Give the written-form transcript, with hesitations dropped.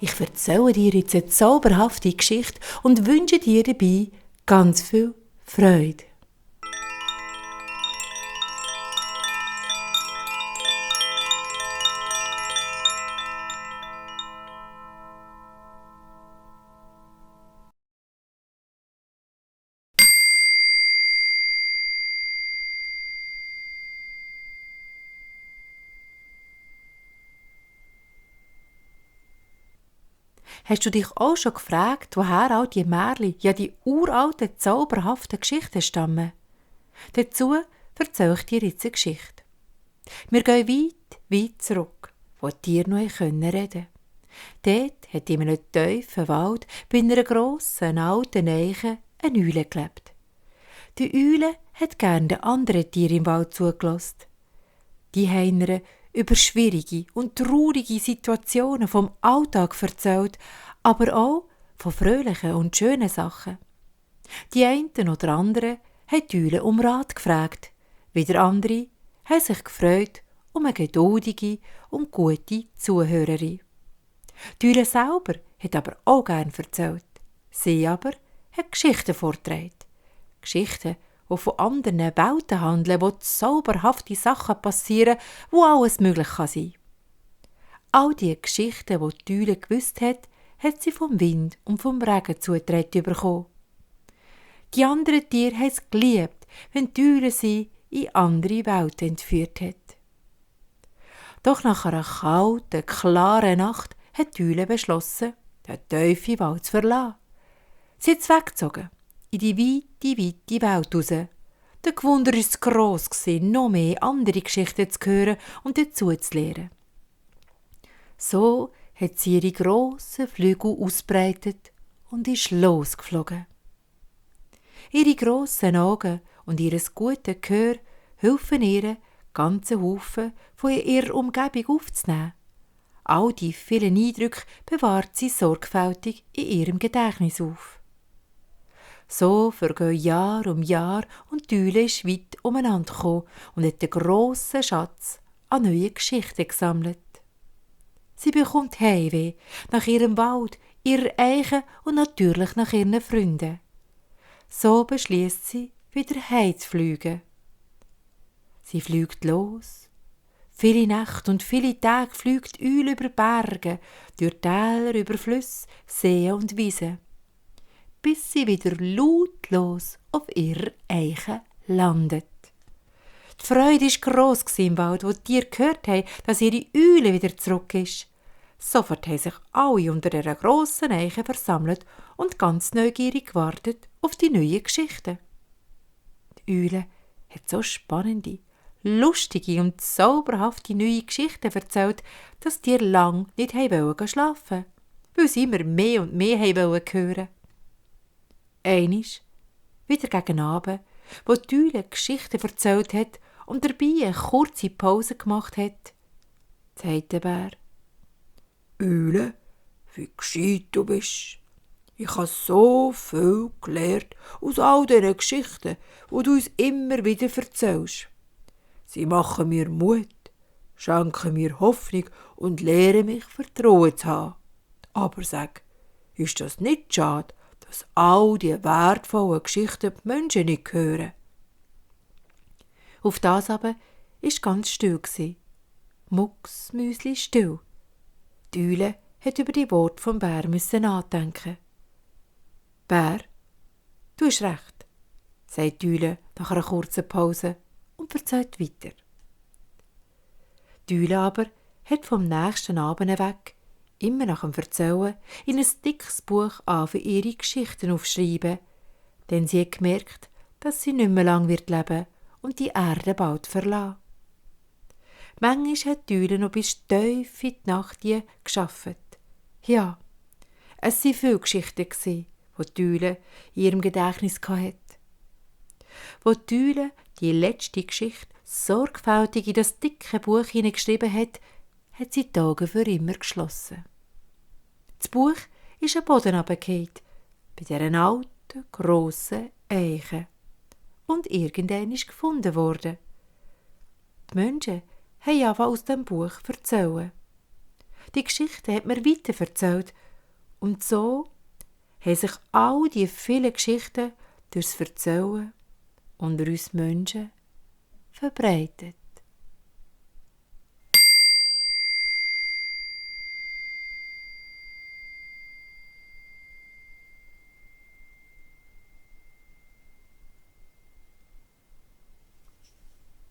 Ich erzähle dir jetzt eine zauberhafte Geschichte und wünsche dir dabei ganz viel Freude. Hast du dich auch schon gefragt, woher all die Märchen, ja die uralten, zauberhaften Geschichten stammen? Dazu erzähle ich dir jetzt eine Geschichte. Wir gehen weit, weit zurück, wo die Tiere noch reden konnten. Dort hat in einem tiefen Wald bei einer grossen, alten Eiche eine Eule gelebt. Die Eule hat gerne den anderen Tieren im Wald zugelassen. Die haben ihr über schwierige und traurige Situationen vom Alltag erzählt, aber auch von fröhlichen und schönen Sachen. Die einen oder anderen haben die Eule um Rat gefragt, wieder andere haben sich gefreut um eine geduldige und gute Zuhörerin. Die Eule selber hat aber auch gern erzählt. Sie aber hat Geschichten vorgetragen. Geschichten, die von anderen Welten handeln, wo zauberhafte Sachen passieren, wo alles möglich kann sein. All die Geschichten, die die Eule gewusst hat sie vom Wind und vom Regen zugetragen bekommen. Die anderen Tiere haben es geliebt, wenn die Eule sie in andere Welten entführt hat. Doch nach einer kalten, klaren Nacht hat die Eule beschlossen, den tiefen Wald zu verlassen. Sie ist weggezogen, in die weite, weite Welt raus. Der Gewunder war gross, noch mehr andere Geschichten zu hören und dazu zu lernen. So hat sie ihre grossen Flügel ausbreitet und ist losgeflogen. Ihre grossen Augen und ihr gutes Gehör helfen ihr, ganzen Haufen von ihrer Umgebung aufzunehmen. All die vielen Eindrücke bewahrt sie sorgfältig in ihrem Gedächtnis auf. So vergehen Jahr um Jahr und die Eule ist weit umeinander gekommen und hat einen grossen Schatz an neuen Geschichten gesammelt. Sie bekommt Heimweh nach ihrem Wald, ihrer Eiche und natürlich nach ihren Freunden. So beschließt sie, wieder heimzufliegen. Sie fliegt los. Viele Nächte und viele Tage fliegt die Eule über Berge, durch Täler, über Flüsse, Seen und Wiesen, bis sie wieder lautlos auf ihrer Eiche landet. Die Freude war gross im Wald, wo die Tiere gehört haben, dass ihre Eule wieder zurück ist. Sofort haben sich alle unter dieser grossen Eiche versammelt und ganz neugierig gewartet auf die neuen Geschichten. Die Eule hat so spannende, lustige und zauberhafte neue Geschichten erzählt, dass die Tiere lang nicht schlafen wollten, weil sie immer mehr und mehr hören wollten. Einmal, wieder gegen Abend, wo die Eule Geschichten erzählt hat und dabei eine kurze Pause gemacht hat, sagt der Bär: «Eule, wie gescheit du bist. Ich habe so viel gelernt aus all diesen Geschichten, die du uns immer wieder erzählst. Sie machen mir Mut, schenken mir Hoffnung und lehren mich, Vertrauen zu haben. Aber sag, ist das nicht schade, dass all die wertvollen Geschichten die Menschen nicht hören?» Auf das aber war ganz still. Mucksmüsli still. Die Eule hat über die Worte vom Bär nachdenken. «Bär, du hast recht», sagt die Eule nach einer kurzen Pause und erzählt weiter. Die Eule aber hat vom nächsten Abend weg, immer nach dem Erzählen, in ein dickes Buch für ihre Geschichten aufschreiben, denn sie hat gemerkt, dass sie nicht mehr lang leben wird und die Erde bald verlassen. Manchmal hat die Eule noch bis tief in die Nacht gearbeitet. Ja, es waren viele Geschichten, die die Eule in ihrem Gedächtnis hatte. Wo die Eule die letzte Geschichte sorgfältig in das dicke Buch hineingeschrieben hat, hat sie die Augen für immer geschlossen. Das Buch ist am Boden runtergefallen, bei dieser alten, grossen Eiche. Und irgendwann ist gefunden worden. Die Menschen haben angefangen aus dem Buch zu erzählen. Die Geschichte hat mir weiter erzählt. Und so haben sich all die vielen Geschichten durchs Erzählen unter uns Menschen verbreitet.